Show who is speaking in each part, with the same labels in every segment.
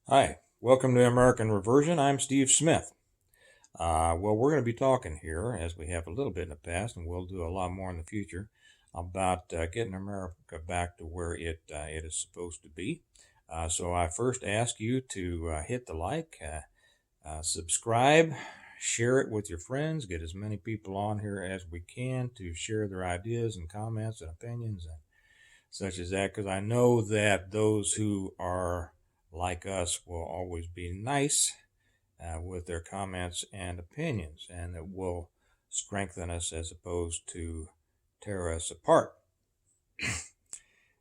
Speaker 1: Hi, welcome to American Reversion. I'm Steve Smith. We're going to be talking here, as we have a little bit in the past, and we'll do a lot more in the future, about getting America back to where it is supposed to be. So I first ask you to hit the like, subscribe, share it with your friends, get as many people on here as we can to share their ideas and comments and opinions and such as that, because I know that those who are like us will always be nice with their comments and opinions, and it will strengthen us as opposed to tear us apart.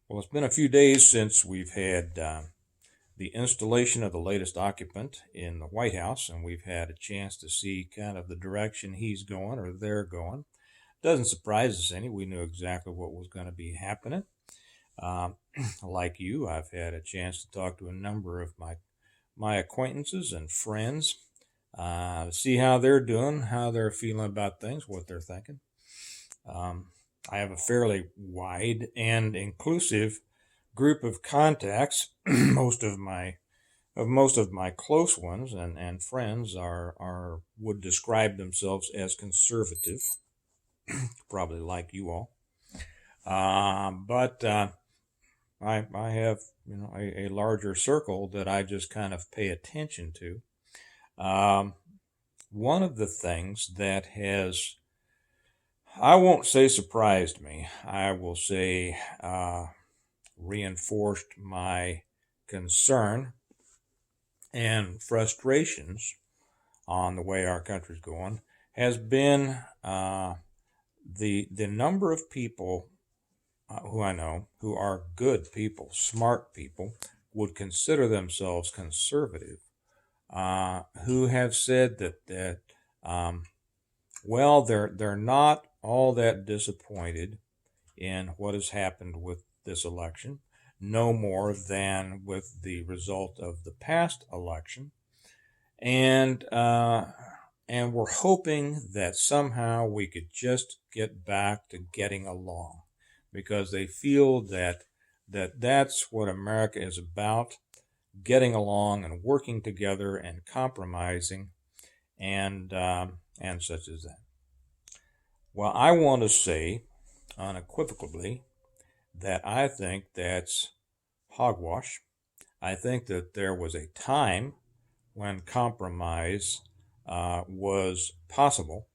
Speaker 1: Well, it's been a few days since we've had the installation of the latest occupant in the White House, and we've had a chance to see kind of the direction he's going or they're going. Doesn't surprise us any. We knew exactly what was going to be happening. Um, like you, I've had a chance to talk to a number of my acquaintances and friends, see how they're doing, how they're feeling about things, what they're thinking. I have a fairly wide and inclusive group of contacts. Most of my close ones and friends are would describe themselves as conservative, probably like you all. But I have a larger circle that I just kind of pay attention to. One of the things that has, I won't say surprised me, I will say reinforced my concern and frustrations on the way our country's going, has been the number of people who I know who are good people, smart people, would consider themselves conservative, who have said that they're not all that disappointed in what has happened with this election, no more than with the result of the past election, and we're hoping that somehow we could just get back to getting along, because they feel that's what America is about: getting along and working together and compromising and such as that. Well, I want to say unequivocally that I think that's hogwash. I think that there was a time when compromise was possible.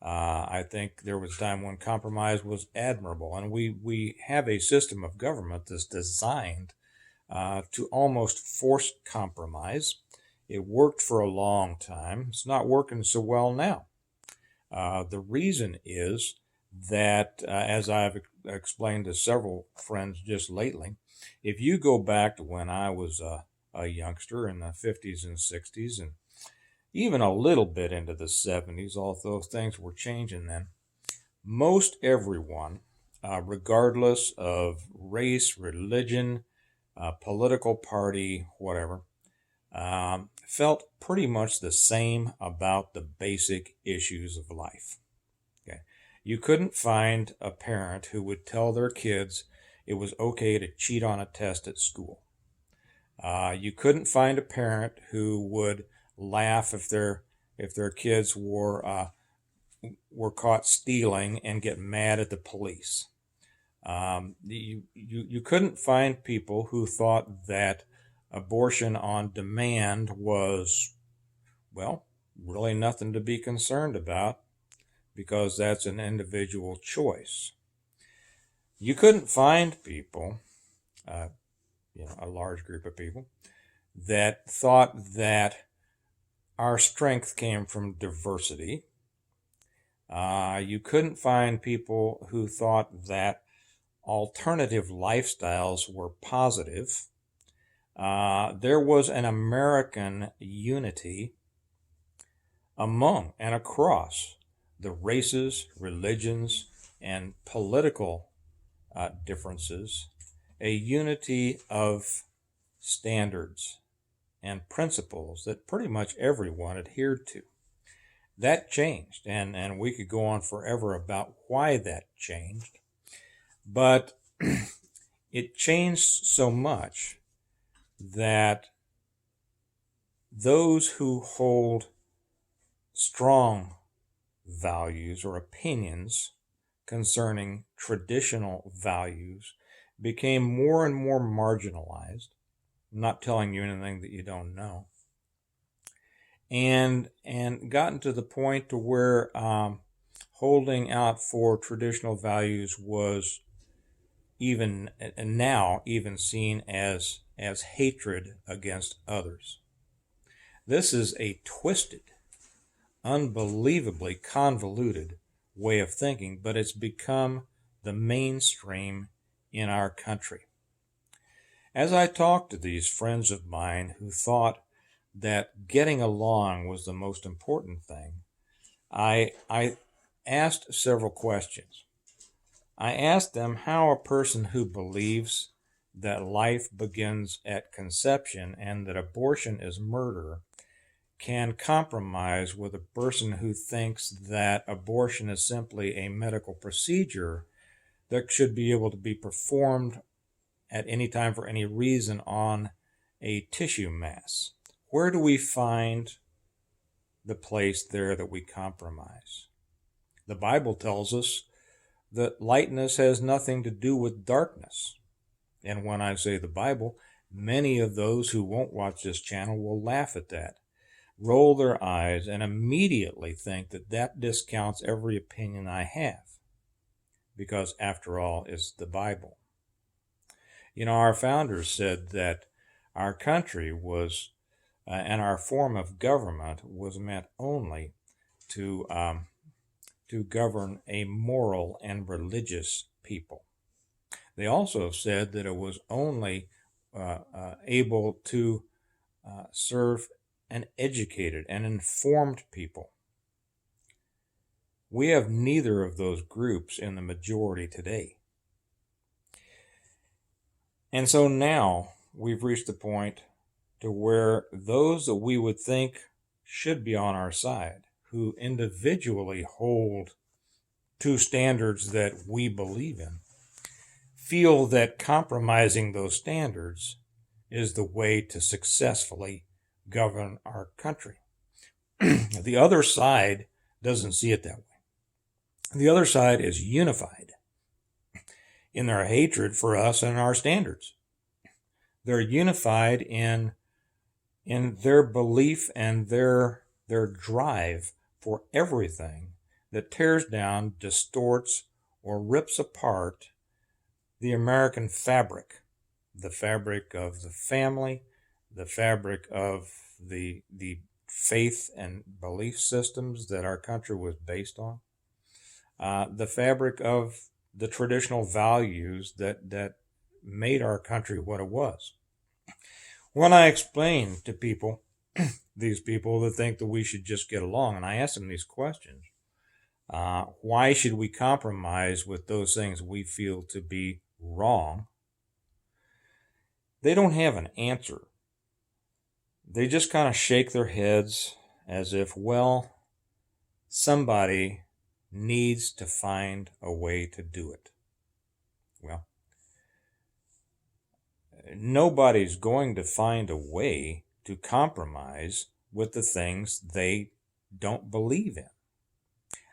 Speaker 1: I think there was a time when compromise was admirable, and we have a system of government that's designed to almost force compromise. It worked for a long time. It's not working so well now. The reason is that, as I've explained to several friends just lately, if you go back to when I was a youngster in the 50s and 60s, and even a little bit into the 70s, although things were changing then, most everyone, regardless of race, religion, political party, whatever, felt pretty much the same about the basic issues of life. Okay. You couldn't find a parent who would tell their kids it was okay to cheat on a test at school. You couldn't find a parent who would laugh if their kids were caught stealing and get mad at the police. You couldn't find people who thought that abortion on demand was, well, really nothing to be concerned about, because that's an individual choice. You couldn't find people, a large group of people, that thought that our strength came from diversity. You couldn't find people who thought that alternative lifestyles were positive. There was an American unity among and across the races, religions, and political differences, a unity of standards and principles that pretty much everyone adhered to. That changed, and we could go on forever about why that changed, but it changed so much that those who hold strong values or opinions concerning traditional values became more and more marginalized. I'm not telling you anything that you don't know. And gotten to the point to where holding out for traditional values was even seen as hatred against others. This is a twisted, unbelievably convoluted way of thinking, but it's become the mainstream in our country. As I talked to these friends of mine who thought that getting along was the most important thing, I asked several questions. I asked them how a person who believes that life begins at conception and that abortion is murder can compromise with a person who thinks that abortion is simply a medical procedure that should be able to be performed at any time for any reason on a tissue mass. Where do we find the place there that we compromise? The Bible tells us that lightness has nothing to do with darkness. And when I say the Bible, many of those who won't watch this channel will laugh at that, roll their eyes, and immediately think that that discounts every opinion I have, because after all, it's the Bible. You know, our founders said that our country was, and our form of government was meant only to govern a moral and religious people. They also said that it was only able to serve an educated and informed people. We have neither of those groups in the majority today. And so now we've reached the point to where those that we would think should be on our side, who individually hold to standards that we believe in, feel that compromising those standards is the way to successfully govern our country. The other side doesn't see it that way. The other side is unified in their hatred for us and our standards. They're unified in their belief and their drive for everything that tears down, distorts, or rips apart the American fabric, the fabric of the family, the fabric of the faith and belief systems that our country was based on, the fabric of the traditional values that made our country what it was. When I explain to people, these people that think that we should just get along, and I ask them these questions, why should we compromise with those things we feel to be wrong? They don't have an answer. They just kind of shake their heads as if, well, somebody needs to find a way to do it. Well, nobody's going to find a way to compromise with the things they don't believe in.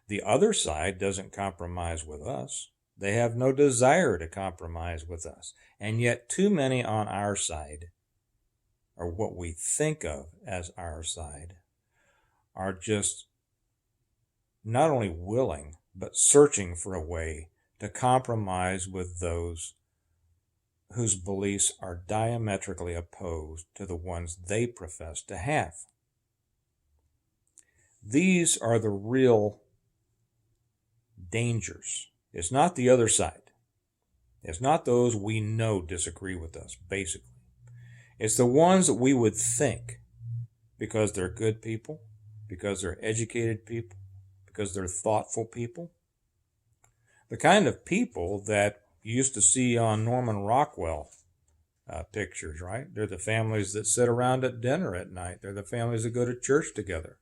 Speaker 1: The other side doesn't compromise with us. They have no desire to compromise with us. And yet too many on our side, or what we think of as our side, are just not only willing, but searching for a way to compromise with those whose beliefs are diametrically opposed to the ones they profess to have. These are the real dangers. It's not the other side. It's not those we know disagree with us, basically. It's the ones that we would think, because they're good people, because they're educated people, because they're thoughtful people, the kind of people that you used to see on Norman Rockwell pictures, right? They're the families that sit around at dinner at night. They're the families that go to church together.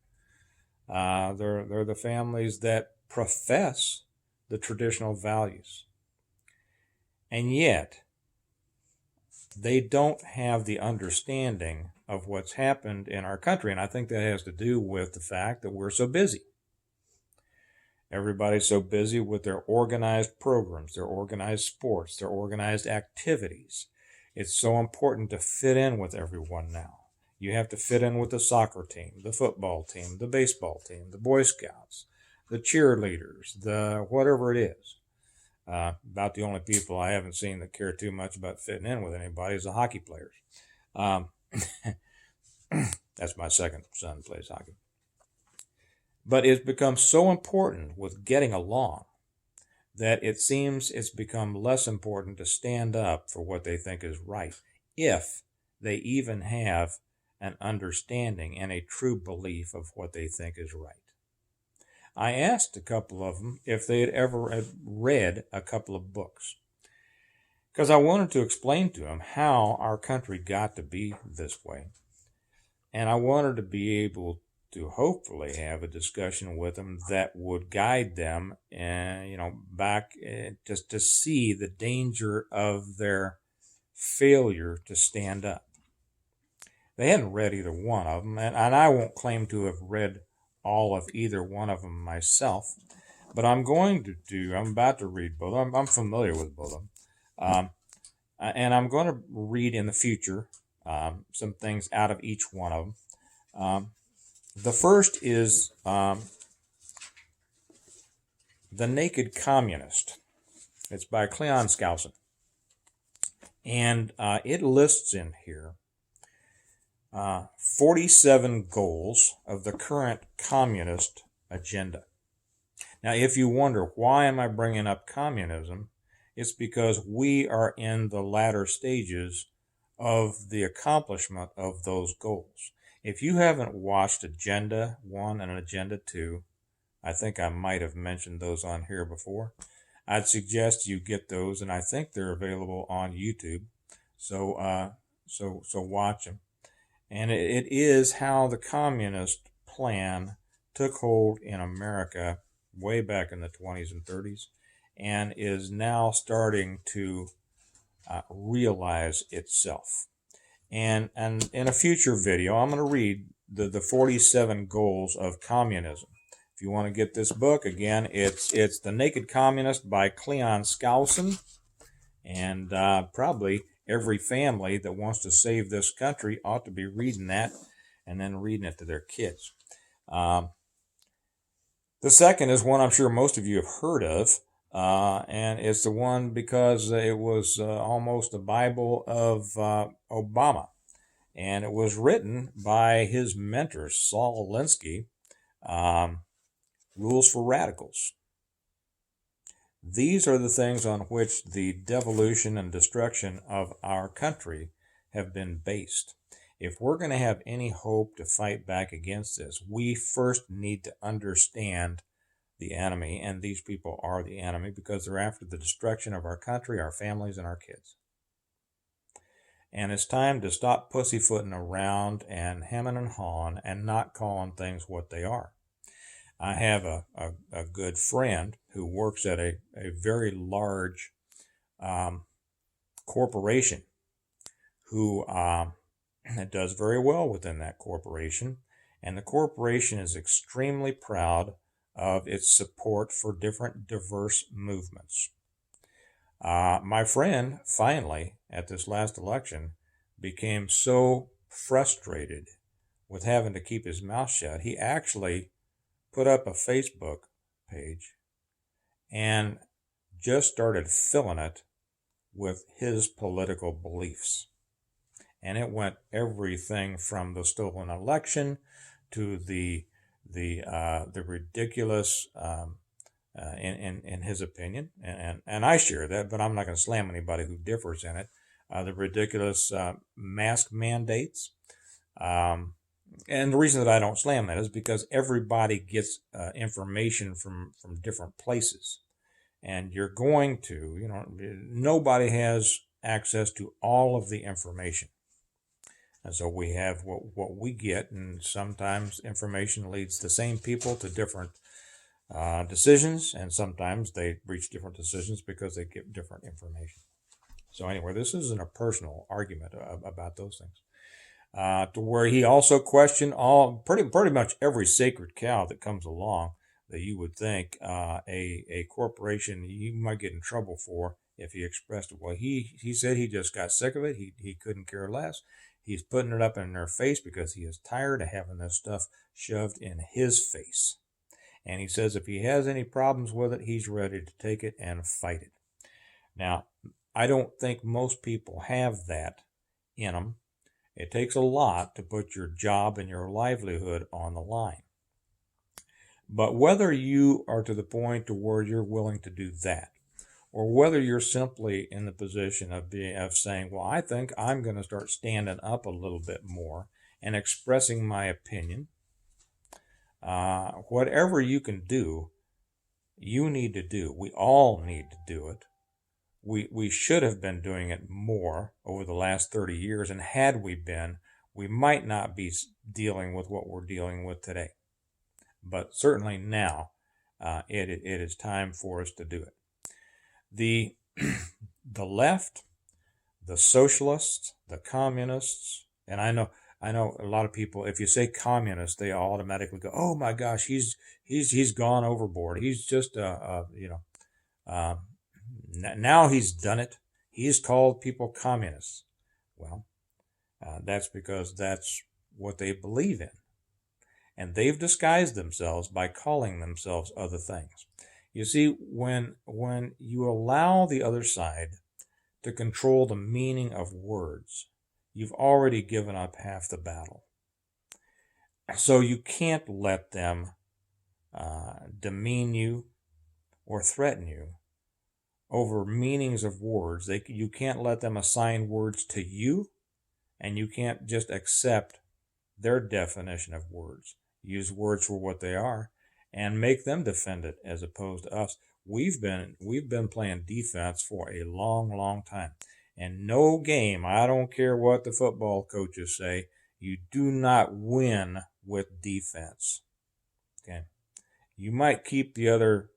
Speaker 1: They're the families that profess the traditional values. And yet, they don't have the understanding of what's happened in our country. And I think that has to do with the fact that we're so busy. Everybody's so busy with their organized programs, their organized sports, their organized activities. It's so important to fit in with everyone now. You have to fit in with the soccer team, the football team, the baseball team, the Boy Scouts, the cheerleaders, the whatever it is. About the only people I haven't seen that care too much about fitting in with anybody is the hockey players. That's my second son plays hockey. But it's become so important with getting along that it seems it's become less important to stand up for what they think is right, if they even have an understanding and a true belief of what they think is right. I asked a couple of them if they had ever read a couple of books, because I wanted to explain to them how our country got to be this way. And I wanted to be able to hopefully have a discussion with them that would guide them, back just to see the danger of their failure to stand up. They hadn't read either one of them, and I won't claim to have read all of either one of them myself, but I'm about to read both of them. I'm familiar with both of them. And I'm going to read in the future some things out of each one of them. The first is The Naked Communist. It's by Cleon Skousen. And it lists in here 47 goals of the current communist agenda. Now, if you wonder, why am I bringing up communism? It's because we are in the latter stages of the accomplishment of those goals. If you haven't watched Agenda 1 and Agenda 2, I think I might have mentioned those on here before, I'd suggest you get those, and I think they're available on YouTube. So watch them. And it is how the communist plan took hold in America way back in the 20s and 30s, and is now starting to realize itself. And in a future video, I'm going to read the 47 goals of communism. If you want to get this book, again, it's The Naked Communist by Cleon Skousen. And probably every family that wants to save this country ought to be reading that and then reading it to their kids. The second is one I'm sure most of you have heard of. And it's the one because it was almost the Bible of Obama. And it was written by his mentor, Saul Alinsky, Rules for Radicals. These are the things on which the devolution and destruction of our country have been based. If we're going to have any hope to fight back against this, we first need to understand the enemy, and these people are the enemy because they're after the destruction of our country, our families, and our kids. And it's time to stop pussyfooting around and hemming and hawing and not calling things what they are. I have a good friend who works at a very large corporation who does very well within that corporation. And the corporation is extremely proud of its support for different diverse movements. My friend finally, at this last election, became so frustrated with having to keep his mouth shut, he actually put up a Facebook page and just started filling it with his political beliefs. And it went everything from the stolen election to the ridiculous, in his opinion, and I share that, but I'm not going to slam anybody who differs in it. The ridiculous mask mandates. And the reason that I don't slam that is because everybody gets information from different places. And you're going to, nobody has access to all of the information. And so we have what we get, and sometimes information leads the same people to different decisions, and sometimes they reach different decisions because they get different information. So anyway, this isn't a personal argument about those things. to where he also questioned pretty much every sacred cow that comes along that you would think a corporation you might get in trouble for if he expressed it. Well, he said he just got sick of it. He couldn't care less. He's putting it up in their face because he is tired of having this stuff shoved in his face. And he says if he has any problems with it, he's ready to take it and fight it. Now, I don't think most people have that in them. It takes a lot to put your job and your livelihood on the line. But whether you are to the point to where you're willing to do that, or whether you're simply in the position of saying, well, I think I'm going to start standing up a little bit more and expressing my opinion, whatever you can do, you need to do. We all need to do it. We should have been doing it more over the last 30 years, and had we been, we might not be dealing with what we're dealing with today. But certainly now, it is time for us to do it. The left, the socialists, the communists, and I know a lot of people, if you say communist, they automatically go, oh my gosh, he's gone overboard. He's just now he's done it. He's called people communists. Well, that's because that's what they believe in. And they've disguised themselves by calling themselves other things. You see, when you allow the other side to control the meaning of words, you've already given up half the battle. So you can't let them demean you or threaten you over meanings of words. You can't let them assign words to you, and you can't just accept their definition of words. Use words for what they are and make them defend it as opposed to us. We've been playing defense for a long, long time. And no game, I don't care what the football coaches say, you do not win with defense. Okay. You might keep the other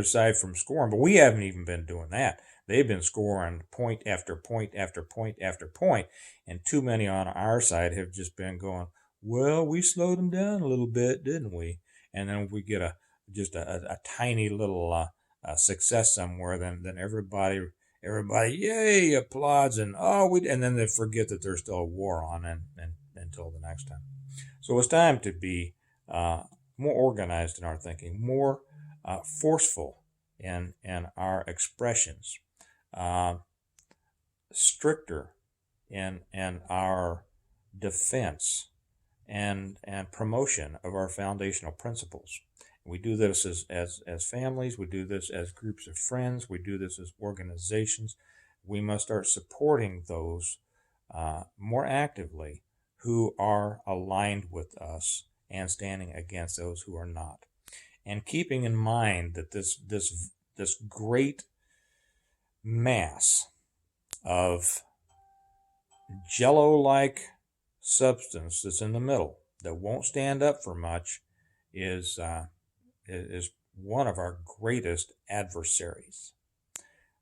Speaker 1: side from scoring, but we haven't even been doing that. They've been scoring point after point after point after point, and too many on our side have just been going, well, we slowed them down a little bit, didn't we? And then if we get a tiny little success somewhere, then everybody yay applauds, and and then they forget that there's still a war on and until the next time. So it's time to be more organized in our thinking, more forceful in our expressions, stricter in our defense and promotion of our foundational principles. We do this as families. We do this as groups of friends. We do this as organizations. We must start supporting those more actively who are aligned with us and standing against those who are not. And keeping in mind that this great mass of jello-like substance that's in the middle that won't stand up for much is one of our greatest adversaries.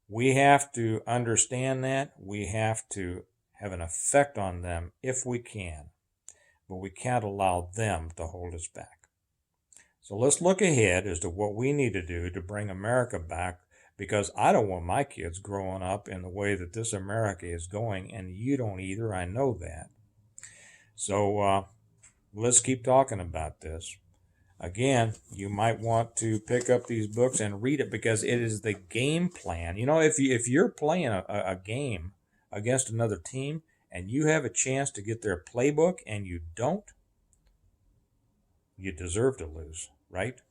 Speaker 1: We have to understand that. We have to have an effect on them if we can, but we can't allow them to hold us back. So let's look ahead as to what we need to do to bring America back, because I don't want my kids growing up in the way that this America is going, and you don't either. I know that. So let's keep talking about this. Again, you might want to pick up these books and read it, because it is the game plan. You know, if you're playing a game against another team and you have a chance to get their playbook and you don't, you deserve to lose, right?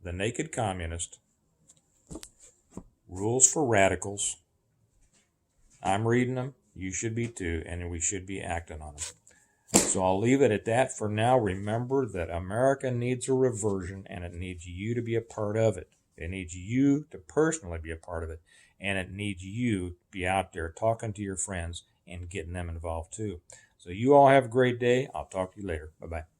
Speaker 1: The Naked Communist, Rules for Radicals. I'm reading them. You should be too, and we should be acting on them. So I'll leave it at that for now. Remember that America needs a reversion, and it needs you to be a part of it. It needs you to personally be a part of it, and it needs you to be out there talking to your friends and getting them involved too. So you all have a great day. I'll talk to you later. Bye-bye.